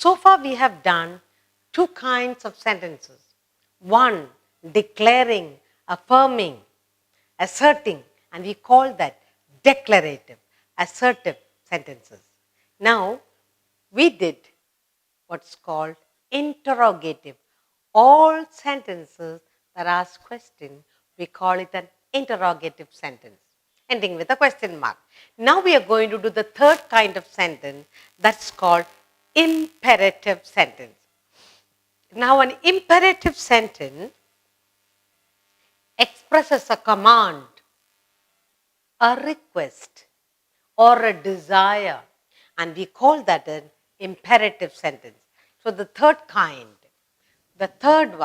So far we have done two kinds of sentences. One, declaring, affirming, asserting, and we call that declarative, assertive sentences. Now, we did what's called interrogative. All sentences that ask question, we call it an interrogative sentence, ending with a question mark. Now we are going to do the third kind of sentence that's called imperative sentence. Now an imperative sentence expresses a command, a request, or a desire, and we call that an imperative sentence. So the third kind, the third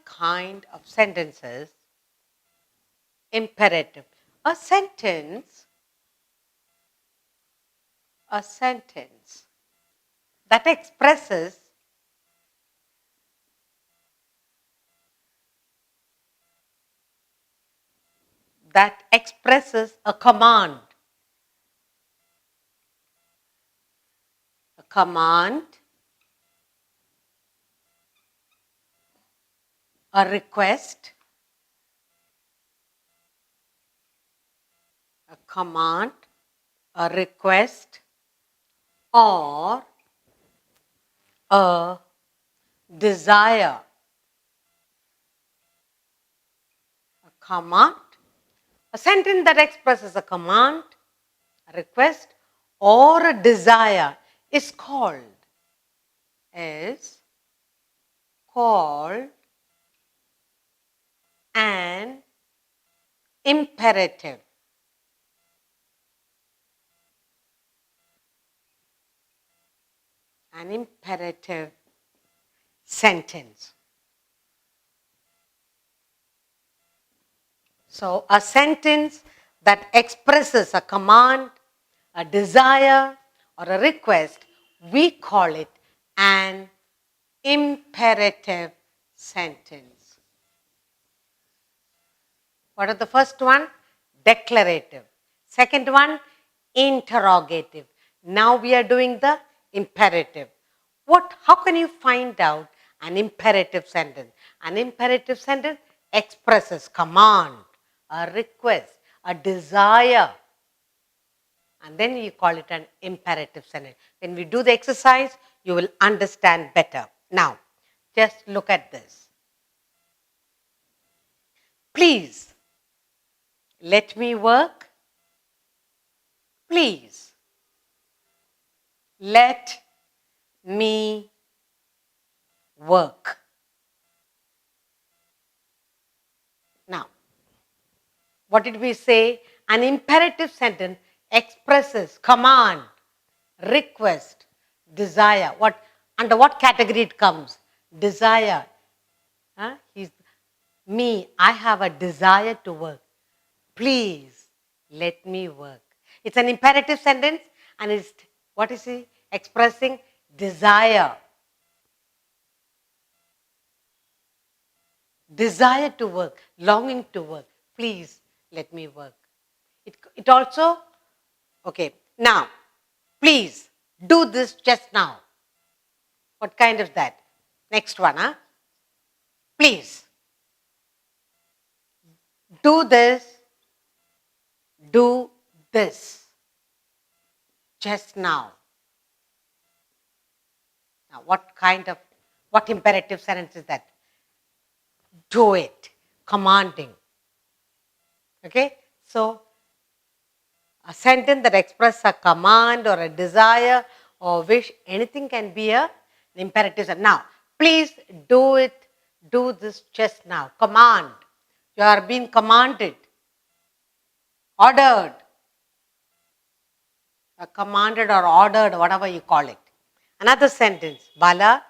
kind of sentences, imperative. A sentence that expresses a command, a request, or a desire. A sentence that expresses a command, a request, or a desire is called an imperative. An imperative sentence. So, a sentence that expresses a command, a desire, or a request, we call it an imperative sentence. What are the first one? Declarative. Second one, interrogative. Now we are doing the imperative. How can you find out an imperative sentence? An imperative sentence expresses command, a request, a desire, and then you call it an imperative sentence. When we do the exercise, you will understand better. Now, just look at this. Please, let me work. Please, let me work. Now, what did we say? An imperative sentence expresses command, request, desire. Under what category it comes? Desire. I have a desire to work. Please, let me work. It's an imperative sentence, and what is it? Expressing desire. Desire to work, longing to work. Please, let me work. It also, okay, now, please, do this just now. What kind of that? Next one, Please, do this just now. Now, what imperative sentence is that? Do it, commanding. Okay, so a sentence that expresses a command or a desire or wish, anything can be an imperative sentence. Now, please do this just now. Command. You are being commanded. Ordered. Commanded or ordered, whatever you call it. Another sentence. Bala,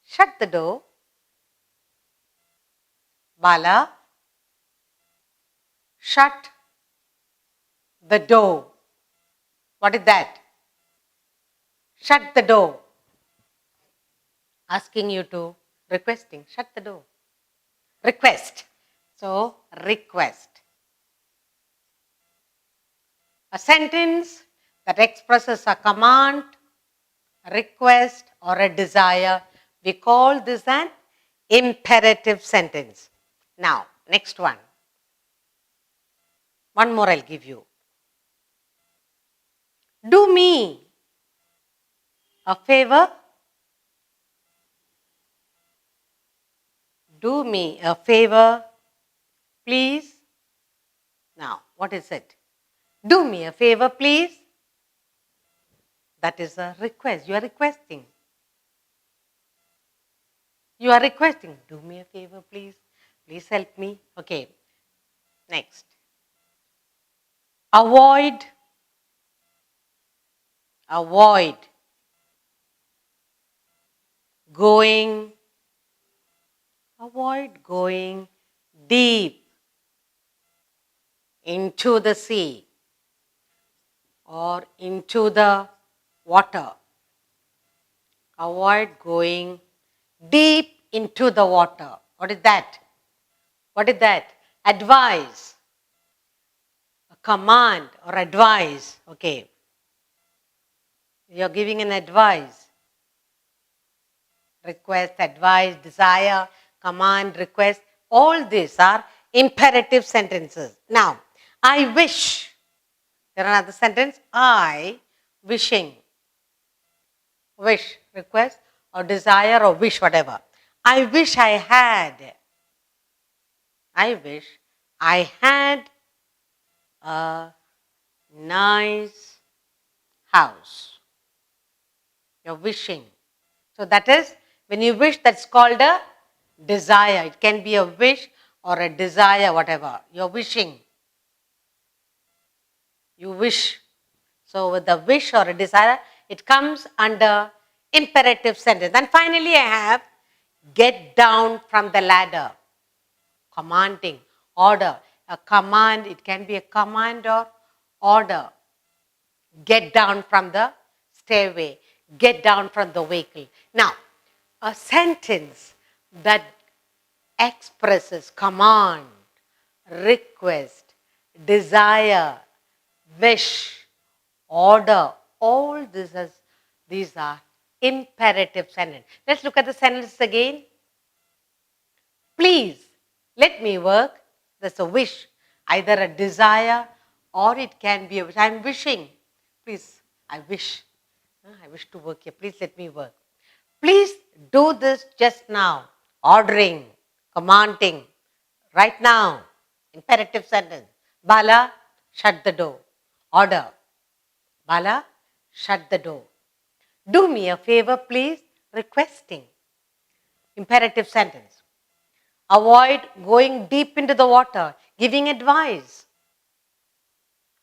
shut the door. Bala, shut the door. What is that? Shut the door. Asking you to, requesting, shut the door. Request. So, request. A sentence that expresses a command, a request, or a desire. We call this an imperative sentence. Now, next one. One more I'll give you. Do me a favor. Do me a favor, please. Now, what is it? Do me a favor, please. That is a request. You are requesting. You are requesting. Do me a favor, please. Please help me. Okay. Next. Avoid. Avoid. Going. Avoid going deep into the sea or into the water. Avoid going deep into the water. What is that? What is that? Advise. A command or advice. Okay. You're giving an advice. Request, advice, desire, command, request. All these are imperative sentences. Now, I wish. There are another sentence. I wishing. Wish, request, or desire, or wish, whatever. I wish I had. I wish I had a nice house. You're wishing. So that is, when you wish, that's called a desire. It can be a wish or a desire, whatever. You're wishing. You wish. So with the wish or a desire, it comes under imperative sentence. And finally, I have get down from the ladder. Commanding, order. A command, it can be a command or order. Get down from the stairway. Get down from the vehicle. Now, a sentence that expresses command, request, desire, wish, order, all these are imperative sentences. Let's look at the sentences again. Please, let me work. That's a wish, either a desire or it can be a wish. I'm wishing. Please, I wish. I wish to work here. Please let me work. Please do this just now. Ordering, commanding, right now. Imperative sentence. Bala, shut the door. Order. Bala, shut the door. Do me a favor, please. Requesting. Imperative sentence. Avoid going deep into the water. Giving advice.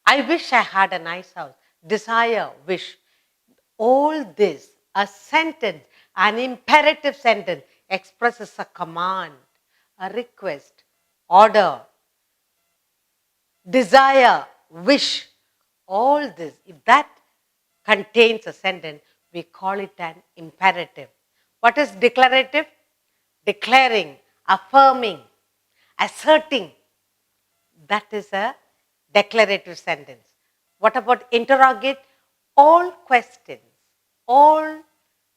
I wish I had a nice house. Desire, wish. All this, a sentence, an imperative sentence, expresses a command, a request, order, desire, wish. All this, if that contains a sentence, we call it an imperative. What is declarative? Declaring, affirming, asserting. That is a declarative sentence. What about interrogate? All questions, all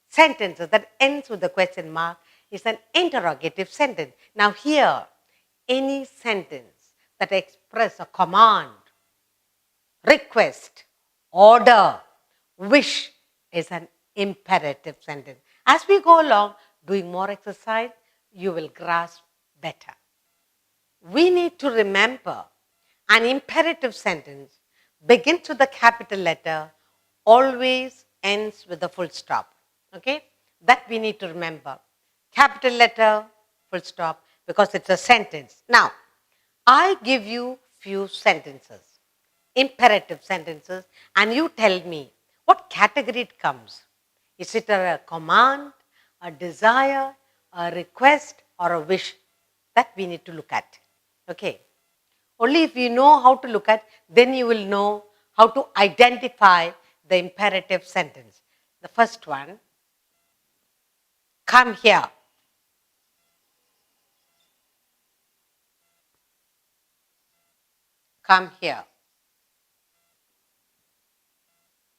sentences that ends with the question mark is an interrogative sentence. Now here, any sentence that expresses a command, request, order, wish is an imperative sentence. As we go along doing more exercise, you will grasp better. We need to remember an imperative sentence begins with a capital letter, always ends with a full stop. Okay? That we need to remember. Capital letter, full stop, because it's a sentence. Now, I give you few sentences, imperative sentences, and you tell me what category it comes. Is it a command, a desire, a request, or a wish? That we need to look at. Okay? Only if you know how to look at, then you will know how to identify the imperative sentence. The first one, come here. Come here.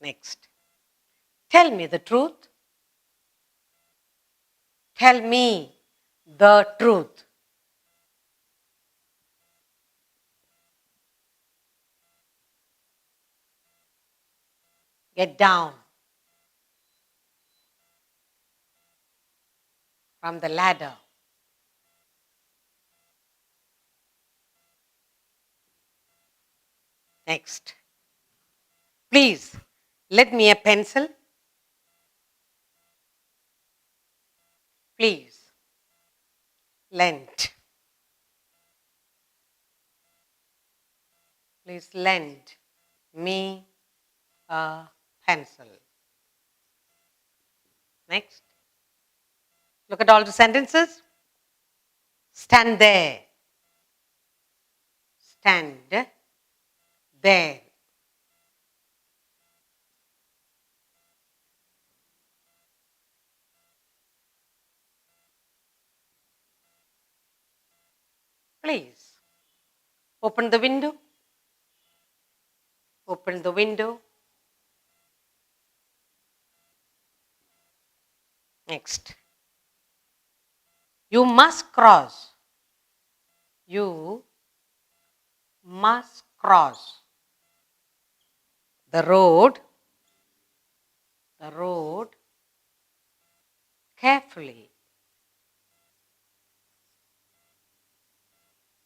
Next, tell me the truth. Tell me the truth. Get down from the ladder. Next. Please, let me a pencil. Please, lend. Please lend me a pencil. Next. Look at all the sentences. Stand there. Stand there. Please open the window. Open the window. Next. You must cross. You must cross the road carefully.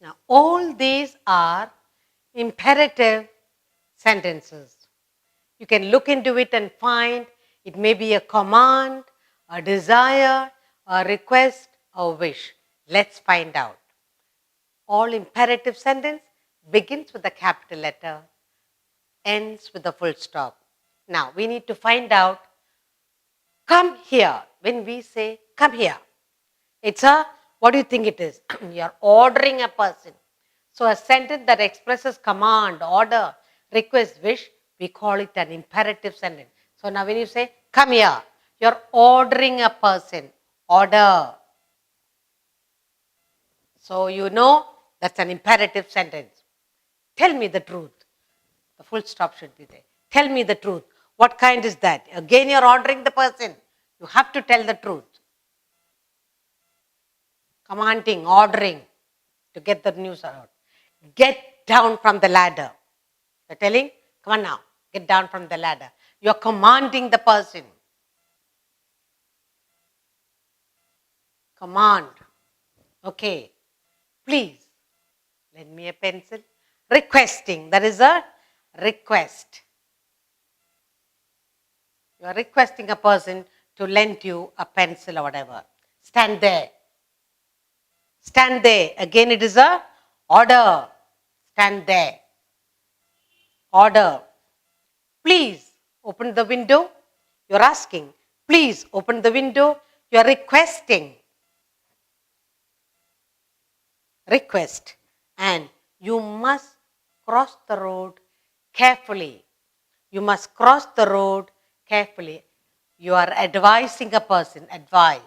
Now, all these are imperative sentences. You can look into it and find it may be a command, a desire, a request, a wish. Let's find out. All imperative sentence begins with a capital letter, ends with a full stop. Now, we need to find out, come here. When we say, come here, it's a, what do you think it is? You're ordering a person. So a sentence that expresses command, order, request, wish, we call it an imperative sentence. So now when you say, come here, you're ordering a person. Order. So you know that's an imperative sentence. Tell me the truth. The full stop should be there. Tell me the truth. What kind is that? Again, you're ordering the person. You have to tell the truth. Commanding, ordering to get the news out. Get down from the ladder. You're telling, come on now, get down from the ladder. You're commanding the person. Command. Okay. Please, lend me a pencil. Requesting. That is a request. You are requesting a person to lend you a pencil or whatever. Stand there. Stand there. Again, it is a order. Stand there. Order. Please open the window. You're asking. Please open the window. You're requesting. Request. And you must cross the road carefully. You must cross the road carefully. You are advising a person. Advise.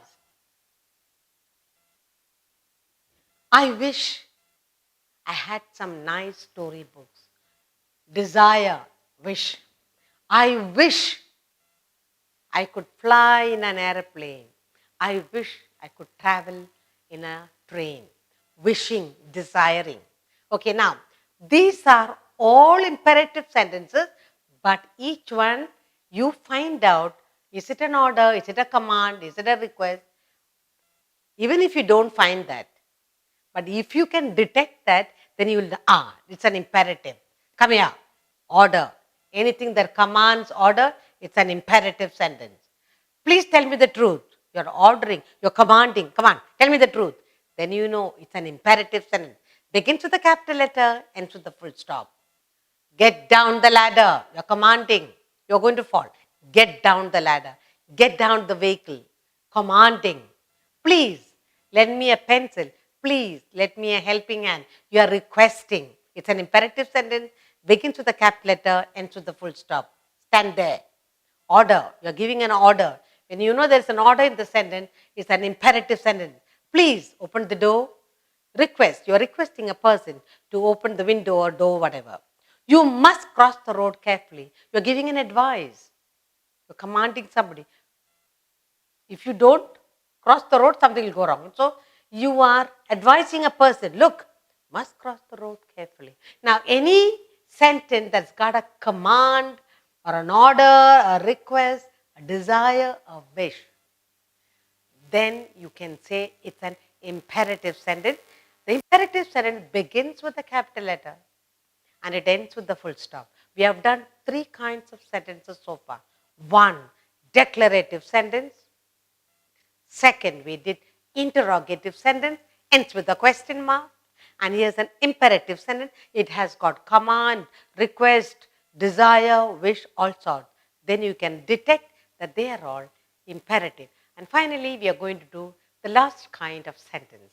I wish I had some nice storybooks. Desire, wish. I wish I could fly in an airplane. I wish I could travel in a train. Wishing, desiring. Okay, now, these are all imperative sentences, but each one you find out, is it an order, is it a command, is it a request? Even if you don't find that, but if you can detect that, then you will know, it's an imperative. Come here, order. Anything that commands order, it's an imperative sentence. Please tell me the truth. You're ordering, you're commanding. Come on, tell me the truth. Then you know it's an imperative sentence. Begins with a capital letter, ends with a full stop. Get down the ladder. You're commanding. You're going to fall. Get down the ladder. Get down the vehicle. Commanding. Please, lend me a pencil. Please, let me a helping hand. You are requesting. It's an imperative sentence. Begins with a capital letter, ends with a full stop. Stand there. Order. You're giving an order. When you know there's an order in the sentence, it's an imperative sentence. Please open the door. Request. You're requesting a person to open the window or door, whatever. You must cross the road carefully. You're giving an advice. You're commanding somebody. If you don't cross the road, something will go wrong. So you are advising a person, look, must cross the road carefully. Now, any sentence that's got a command or an order, a request, a desire, a wish, then you can say it's an imperative sentence. The imperative sentence begins with a capital letter and it ends with the full stop. We have done three kinds of sentences so far. One, declarative sentence. Second, we did interrogative sentence, ends with a question mark. And here's an imperative sentence. It has got command, request, desire, wish, all sorts. Then you can detect that they are all imperative. And finally, we are going to do the last kind of sentence.